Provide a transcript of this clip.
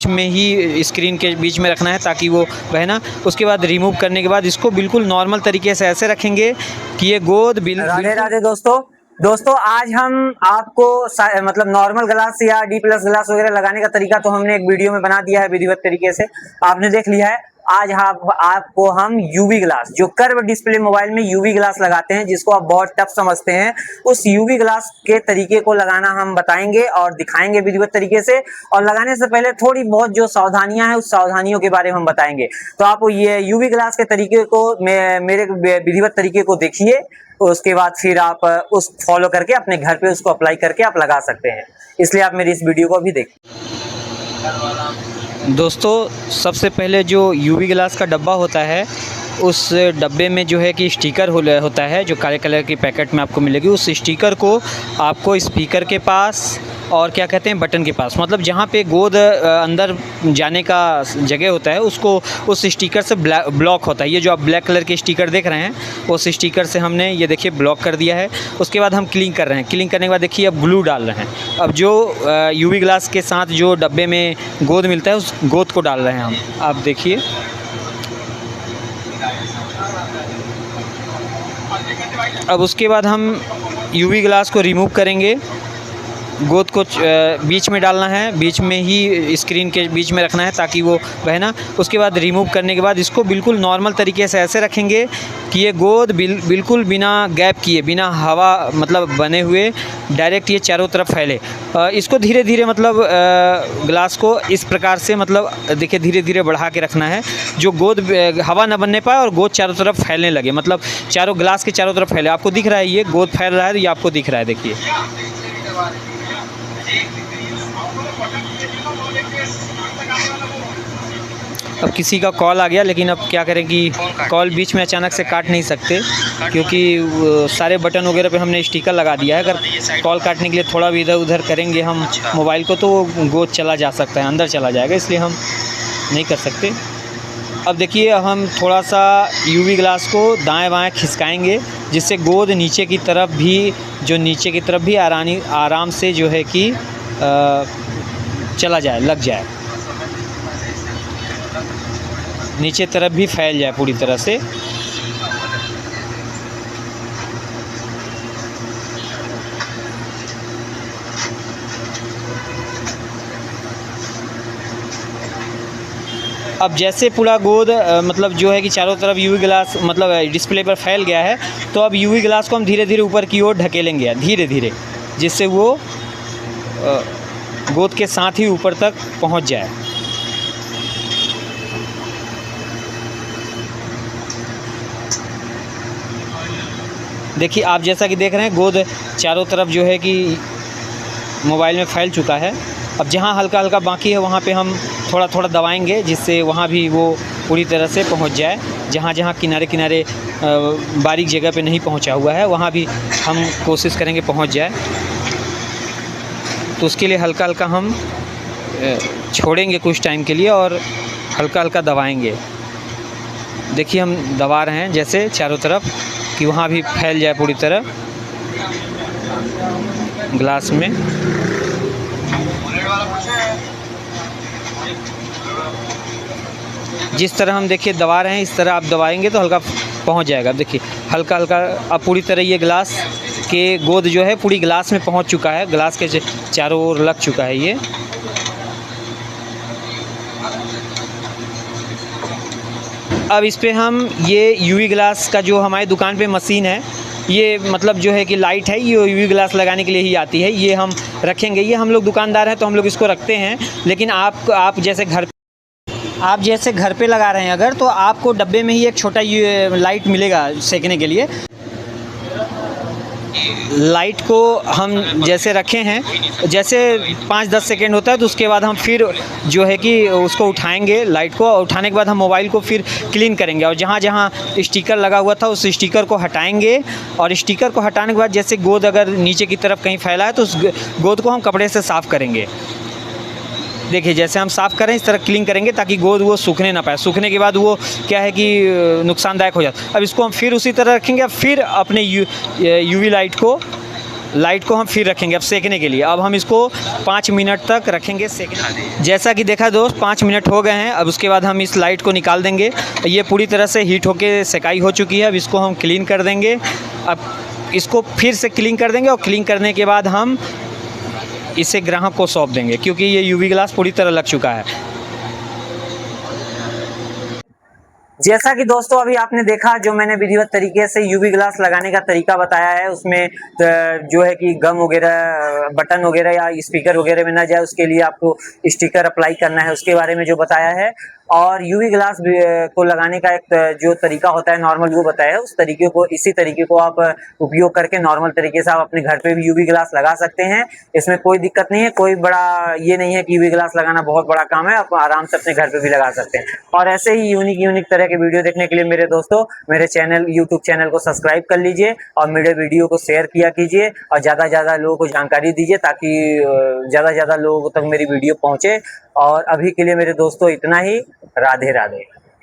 में ही स्क्रीन के बीच में रखना है ताकि वो वह ना। उसके बाद रिमूव करने के बाद इसको बिल्कुल नॉर्मल तरीके से ऐसे रखेंगे कि ये गोद राधे राधे दोस्तों आज हम आपको मतलब नॉर्मल ग्लास या डी प्लस ग्लास वगैरह लगाने का तरीका तो हमने एक वीडियो में बना दिया है विधिवत तरीके से, आपने देख लिया है। आज आपको हम यूवी ग्लास, जो कर्व डिस्प्ले मोबाइल में यूवी ग्लास लगाते हैं, जिसको आप बहुत टफ समझते हैं, उस यूवी ग्लास के तरीके को लगाना हम बताएंगे और दिखाएंगे विधिवत तरीके से। और लगाने से पहले थोड़ी बहुत जो सावधानियां हैं उस सावधानियों के बारे में हम बताएंगे। तो आप ये यूवी ग्लास के तरीके को मेरे विधिवत तरीके को देखिए, उसके बाद फिर आप उस फॉलो करके अपने घर पे उसको अप्लाई करके आप लगा सकते हैं। इसलिए आप मेरी इस वीडियो को भी देखें। दोस्तों सबसे पहले जो यूवी ग्लास का डब्बा होता है, उस डब्बे में जो है कि स्टिकर होता है जो काले कलर की पैकेट में आपको मिलेगी। उस स्टिकर को आपको स्पीकर के पास और क्या कहते हैं बटन के पास, मतलब जहाँ पे गोद अंदर जाने का जगह होता है, उसको उस स्टिकर से ब्लॉक होता है। ये जो आप ब्लैक कलर के स्टिकर देख रहे हैं, उस स्टिकर से हमने ये देखिए ब्लॉक कर दिया है। उसके बाद हम क्लीन कर रहे हैं। क्लीन करने के बाद देखिए अब ग्लू डाल रहे हैं। अब जो यूवी ग्लास के साथ जो डब्बे में गोद मिलता है, उस गोद को डाल रहे हैं हम। आप देखिए अब उसके बाद हम यूवी ग्लास को रिमूव करेंगे। गोद को बीच में डालना है, बीच में ही स्क्रीन के बीच में रखना है ताकि वो वह ना। उसके बाद रिमूव करने के बाद इसको बिल्कुल नॉर्मल तरीके से ऐसे रखेंगे कि ये गोद बिल्कुल बिना गैप किए, बिना हवा मतलब बने हुए डायरेक्ट ये चारों तरफ फैले। इसको धीरे धीरे मतलब ग्लास को इस प्रकार से मतलब देखिए धीरे धीरे बढ़ा के रखना है, जो गोद हवा न बनने पाए और गोद चारों तरफ फैलने लगे, मतलब चारों ग्लास के चारों तरफ फैले। आपको दिख रहा है ये गोद फैल रहा है, ये आपको दिख रहा है, देखिए। अब किसी का कॉल आ गया, लेकिन अब क्या करें कि कॉल बीच में अचानक से काट नहीं सकते, क्योंकि सारे बटन वगैरह पे हमने स्टिकर लगा दिया है। अगर कॉल काटने के लिए थोड़ा भी इधर उधर करेंगे हम मोबाइल को, तो गोद चला जा सकता है, अंदर चला जाएगा, इसलिए हम नहीं कर सकते। अब देखिए हम थोड़ा सा यूवी ग्लास को दाएं बाएं खिसकाएंगे, जिससे गोद नीचे की तरफ भी आराम से जो है कि चला जाए, लग जाए, नीचे तरफ भी फैल जाए पूरी तरह से। अब जैसे पूरा गोद मतलब जो है कि चारों तरफ यूवी ग्लास मतलब डिस्प्ले पर फैल गया है, तो अब यूवी ग्लास को हम धीरे धीरे ऊपर की ओर ढकेलेंगे, धीरे धीरे, जिससे वो गोद के साथ ही ऊपर तक पहुंच जाए। देखिए आप जैसा कि देख रहे हैं गोद चारों तरफ जो है कि मोबाइल में फैल चुका है। अब जहाँ हल्का हल्का बाकी है वहाँ पे हम थोड़ा थोड़ा दबाएंगे, जिससे वहाँ भी वो पूरी तरह से पहुँच जाए। जहाँ जहाँ किनारे किनारे बारीक जगह पे नहीं पहुँचा हुआ है, वहाँ भी हम कोशिश करेंगे पहुँच जाए। तो उसके लिए हल्का हल्का हम छोड़ेंगे कुछ टाइम के लिए और हल्का हल्का दबाएंगे। देखिए हम दबा रहे हैं जैसे चारों तरफ, कि वहाँ भी फैल जाए पूरी तरह ग्लास में। जिस तरह हम देखिए दबा रहे हैं, इस तरह आप दबाएंगे तो हल्का पहुँच जाएगा। अब देखिए हल्का हल्का अब पूरी तरह ये ग्लास के गोद जो है पूरी ग्लास में पहुँच चुका है, ग्लास के चारों ओर लग चुका है ये। अब इस पे हम ये यूवी ग्लास का जो हमारी दुकान पे मशीन है, ये मतलब जो है कि लाइट है, ये यूवी ग्लास लगाने के लिए ही आती है, ये हम रखेंगे। ये हम लोग दुकानदार हैं तो हम लोग इसको रखते हैं, लेकिन आप जैसे घर पे लगा रहे हैं अगर, तो आपको डब्बे में ही एक छोटा लाइट मिलेगा सेकने के लिए। लाइट को हम जैसे रखे हैं, जैसे 5-10 सेकेंड होता है, तो उसके बाद हम फिर जो है कि उसको उठाएंगे, लाइट को उठाने के बाद हम मोबाइल को फिर क्लीन करेंगे, और जहाँ जहाँ स्टिकर लगा हुआ था उस स्टिकर को हटाएंगे। और स्टिकर को हटाने के बाद जैसे गोद अगर नीचे की तरफ कहीं फैला है तो उस गोद को हम कपड़े से साफ़ करेंगे। देखिए जैसे हम साफ़ करें इस तरह क्लीन करेंगे, ताकि गोद वो सूखने ना पाए। सूखने के बाद वो क्या है कि नुकसानदायक हो जाता है। अब इसको हम फिर उसी तरह रखेंगे। अब फिर अपने यूवी लाइट को लाइट को हम फिर रखेंगे अब सेकने के लिए। अब हम इसको 5 मिनट तक रखेंगे सेकने। जैसा कि देखा दोस्त 5 मिनट हो गए हैं। अब उसके बाद हम इस लाइट को निकाल देंगे। ये पूरी तरह से हीट होके सेकाई हो चुकी है। अब इसको हम क्लीन कर देंगे। अब इसको फिर से क्लीन कर देंगे और क्लीन करने के बाद हम इसे ग्राहक को सौंप देंगे, क्योंकि ये यूवी ग्लास पूरी तरह लग चुका है। जैसा कि दोस्तों अभी आपने देखा, जो मैंने विधिवत तरीके से यूवी ग्लास लगाने का तरीका बताया है, उसमें जो है कि गम वगैरह, बटन वगैरह या स्पीकर वगैरह में ना जाए, उसके लिए आपको स्टिकर अप्लाई करना है, उसके बारे में जो बताया है। और यूवी ग्लास को लगाने का एक जो तरीका होता है नॉर्मल, वो बताया है। उस तरीके को, इसी तरीके को आप उपयोग करके नॉर्मल तरीके से आप अपने घर पे भी यूवी ग्लास लगा सकते हैं। इसमें कोई दिक्कत नहीं है, कोई बड़ा ये नहीं है कि यूवी ग्लास लगाना बहुत बड़ा काम है। आप आराम से अपने घर पे भी लगा सकते हैं। और ऐसे ही यूनिक तरह के वीडियो देखने के लिए मेरे दोस्तों, मेरे चैनल, यूट्यूब चैनल को सब्सक्राइब कर लीजिए और मेरे वीडियो को शेयर किया कीजिए और ज़्यादा से ज़्यादा लोगों को जानकारी दीजिए, ताकि ज़्यादा से ज़्यादा लोगों तक मेरी वीडियो पहुँचे। और अभी के लिए मेरे दोस्तों इतना ही। राधे राधे।